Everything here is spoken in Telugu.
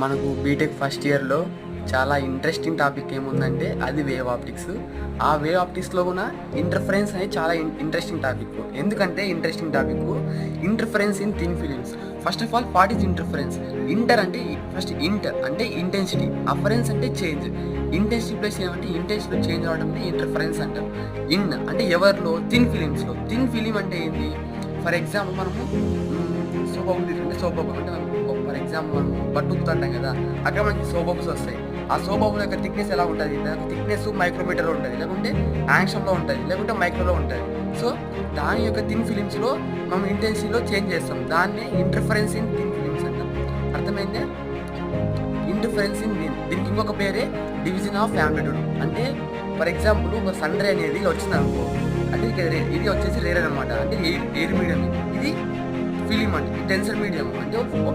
మనకు బీటెక్ ఫస్ట్ ఇయర్లో చాలా ఇంట్రెస్టింగ్ టాపిక్ ఏముందంటే అది వేవ్ ఆప్టిక్స్. ఆ వేవ్ ఆప్టిక్స్లో కూడా ఇంటర్ఫరెన్స్ అనేది చాలా ఇంట్రెస్టింగ్ టాపిక్. ఎందుకంటే interesting topic interference in thin films. First of all what is interference? Inter అంటే ఫస్ట్ ఇంటర్ అంటే ఇంటెన్సిటీ, అఫరెన్స్ అంటే చేంజ్. ఇంటెన్సిటీ ప్లస్ ఏమంటే ఇంటెన్సిటీలో చేంజ్ అవడం ఇంటర్ఫరెన్స్ అంటారు. ఇన్ అంటే ఎవరిలో? థిన్ ఫిలిమ్స్లో. థిన్ ఫిలిం అంటే ఏంటి? ఫర్ ఎగ్జాంపుల్ మనము సోప్ బబుల్ తీసుకుంటే సోప్ బబుల్ అంటే ఫర్ ఎగ్జాంపుల్ మనం బట్టు ఉత్తుంటాం కదా, అక్కడ మనకి సోప్ బబుల్స్ వస్తాయి. ఆ సోప్ బబుల్ యొక్క థిక్నెస్ ఎలా ఉంటుంది? దానికి థిక్నెస్ మైక్రోమీటర్లో ఉంటుంది, లేకుంటే యాంక్షన్లో ఉంటుంది, లేకుంటే మైక్రోలో ఉంటుంది. సో దాని యొక్క థిన్ ఫిలిమ్స్లో మనం ఇంటెన్సిటీలో చేంజ్ చేస్తాం. దాన్ని ఇంటర్ఫరెన్స్ ఇన్ థిన్ ఫిలిమ్స్ అంటాం. అర్థమైందే? ఇంటర్ఫరెన్స్ ఇన్ దీనికి ఇంకొక పేరే డివిజన్ ఆఫ్ యాంప్లిట్యూడ్. అంటే ఫర్ ఎగ్జాంపుల్ ఒక సన్ రే అనేది వచ్చింది అనుకో, అంటే ఇది వచ్చేసి రేర్ అనమాట, అంటే ఎయిర్ మీడియం. ఇది ఫిలిం అంటే డెన్సర్ మీడియం, అంటే